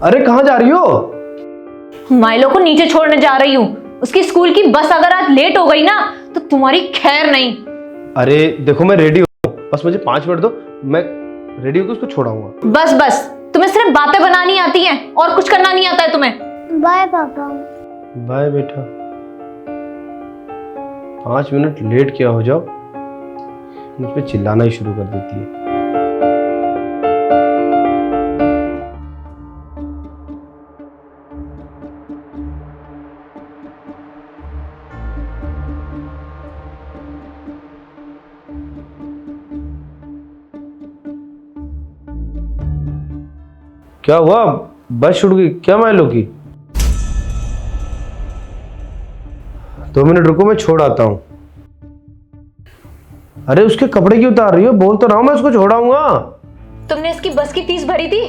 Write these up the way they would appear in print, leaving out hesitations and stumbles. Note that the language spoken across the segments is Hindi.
अरे कहाँ जा रही हो? माइलो को नीचे छोड़ने जा रही हूँ। उसकी स्कूल की बस अगर आज लेट हो गई ना तो तुम्हारी खैर नहीं। अरे देखो मैं रेडी हूँ, बस मुझे 5 मिनट दो, मैं रेडी होकर उसको छोड़ाऊंगा। बस बस, तुम्हें सिर्फ बातें बनानी आती हैं और कुछ करना नहीं आता है तुम्हें। बाय पापा। बाय बेटा। 5 मिनट लेट क्या हो जाओ, मुझ पे चिल्लाना ही शुरू कर देती है। क्या हुआ, बस छूट गई क्या माइलो की? 2 मिनट रुको, मैं छोड़ आता हूँ। अरे उसके कपड़े क्यों उतार रही हो? बोल तो रहा हूं मैं उसको छोड़ाऊंगा। तुमने इसकी बस की फीस भरी थी?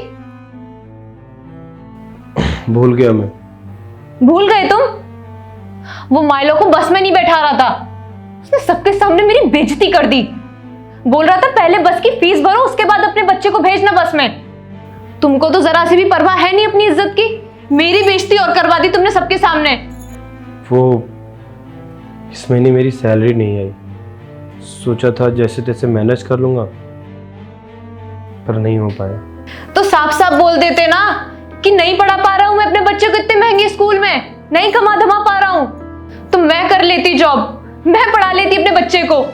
भूल गया मैं। भूल गए तुम? वो माइलो को बस में नहीं बैठा रहा था, उसने सबके सामने मेरी बेइज्जती कर दी। बोल रहा था पहले बस की फीस भरो, उसके बाद अपने बच्चे को भेजना बस में। तुमको तो जरा सी भी परवाह है नहीं अपनी इज्जत की। मेरी बेइज्जती और करवा दी तुमने सबके सामने। वो इस महीने मेरी सैलरी नहीं आई, सोचा था जैसे तैसे मैनेज कर लूंगा, पर नहीं हो पाया। तो साफ साफ बोल देते ना कि नहीं पढ़ा पा रहा हूं मैं अपने बच्चे को इतने महंगे स्कूल में, नहीं कमा धमा पा रहा हूं। तो मैं कर लेती जॉब, मैं पढ़ा लेती अपने बच्चे को।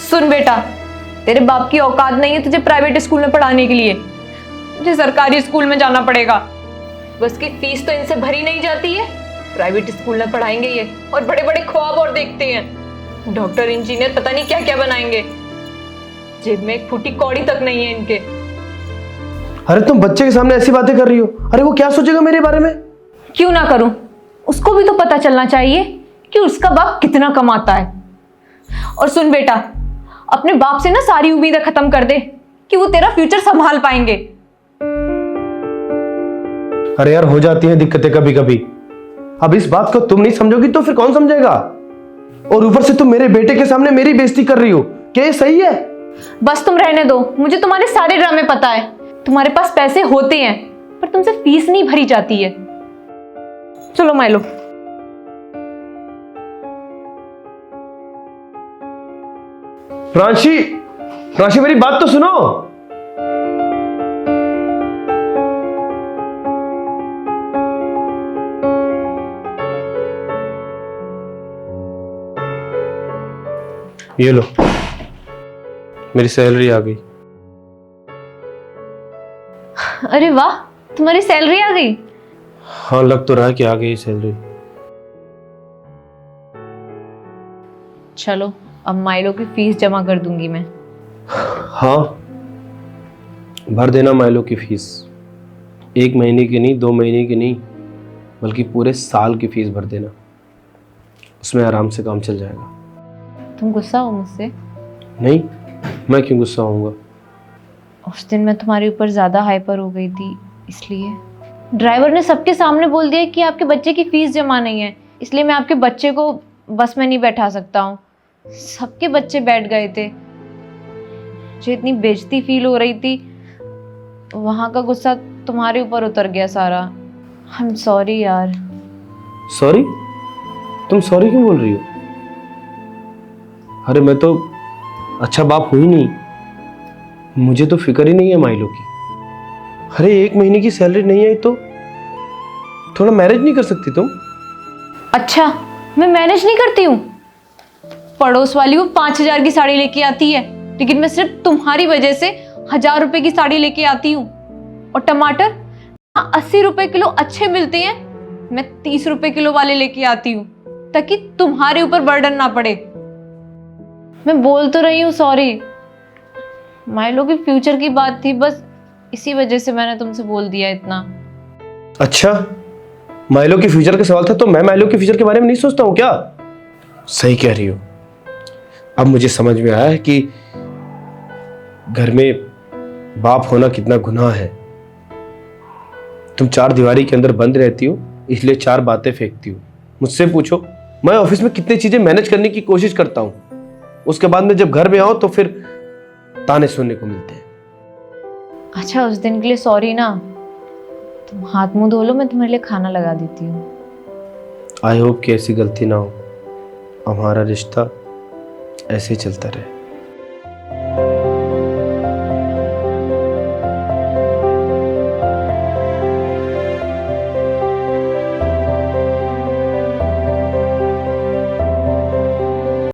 सुन बेटा, तेरे बाप की औकात नहीं है तुझे प्राइवेट स्कूल में पढ़ाने के लिए, तुझे सरकारी स्कूल में जाना पड़ेगा। बस की फीस तो इनसे भरी नहीं जाती है, प्राइवेट स्कूल में पढ़ाएंगे ये और बड़े बड़े ख्वाब और देखते हैं। डॉक्टर इंजीनियर पता नहीं क्या क्या बनाएंगे, जेब में एक फूटी कौड़ी तक नहीं है इनके। अरे तुम बच्चे के सामने ऐसी बातें कर रही हो, अरे वो क्या सोचेगा मेरे बारे में? क्यों ना करूं, उसको भी तो पता चलना चाहिए कि उसका बाप कितना कमाता है। और सुन बेटा, अपने बाप से ना सारी उम्मीदें खत्म कर दे कि वो तेरा फ्यूचर संभाल पाएंगे। अरे यार हो जाती हैं दिक्कतें कभी कभी, अब इस बात को तुम नहीं समझोगी तो फिर कौन समझेगा? और ऊपर से तुम मेरे बेटे के सामने मेरी बेइज्जती कर रही हो, क्या ये सही है? बस तुम रहने दो, मुझे तुम्हारे सारे ड्रामे पता है। तुम्हारे पास पैसे होते हैं पर तुमसे फीस नहीं भरी जाती है। चलो माइलो। प्रांशी, प्रांशी मेरी बात तो सुनो। ये लो, मेरी सैलरी आ गई। अरे वाह, तुम्हारी सैलरी आ गई? हाँ लग तो रहा है कि आ गई सैलरी। चलो अब माइलो की फीस जमा कर दूंगी मैं। हाँ भर देना माइलो की फीस, 1 महीने की नहीं, 2 महीने की नहीं, बल्कि पूरे साल की फीस भर देना, उसमें आराम से काम चल जाएगा। तुम गुस्सा हो मुझसे? नहीं, मैं क्यों गुस्सा होऊंगा? उस दिन मैं तुम्हारे ऊपर ज्यादा हाइपर हो गई थी, इसलिए ड्राइवर ने सबके सामने बोल दिया कि आपके बच्चे की फीस जमा नहीं है, इसलिए मैं आपके बच्चे को बस में नहीं बैठा सकता हूँ। सबके बच्चे बैठ गए थे, मुझे इतनी बेइज्जती फील हो रही थी, वहां का गुस्सा तुम्हारे ऊपर उतर गया सारा। आई एम सॉरी यार। सॉरी? तुम सॉरी क्यों बोल रही हो? अरे मैं तो अच्छा बाप हूं ही नहीं, मुझे तो फिक्र ही नहीं है माइलो की। अरे 1 महीने की सैलरी नहीं आई तो थोड़ा मैनेज नहीं कर सकती तुम? अच्छा, मैं मैनेज नहीं करती हूँ? पड़ोस वाली वो 5,000 की साड़ी लेके आती है, लेकिन मैं सिर्फ तुम्हारी वजह से 1,000 रुपए की साड़ी लेके आती हूँ। और टमाटर 80 रुपए किलो अच्छे मिलते हैं, मैं 30 रुपए किलो वाले लेके आती हूँ ताकि तुम्हारे ऊपर बर्डन ना पड़े। मैं बोल तो रही हूँ सॉरी, माइलो की फ्यूचर की बात थी, बस इसी वजह से मैंने तुमसे बोल दिया इतना। अच्छा, माइलो के फ्यूचर का सवाल था तो मैं माइलो के फ्यूचर के बारे में नहीं सोचता हूँ क्या? सही कह रही हो। अब मुझे समझ में आया है कि घर में बाप होना कितना गुनाह है। तुम 4 दीवारी के अंदर बंद रहती हो, इसलिए 4 बातें फेंकती हो। मुझसे पूछो, मैं ऑफिस में कितनी चीजें मैनेज करने की कोशिश करता हूं, उसके बाद में जब घर में आओ तो फिर ताने सुनने को मिलते हैं। अच्छा, उस दिन के लिए सॉरी ना, तुम हाथ मुंह धो लो, मैं तुम्हारे लिए खाना लगा देती हूँ। आई होप कि ऐसी गलती ना हो, हमारा रिश्ता ऐसे ही चलता रहे।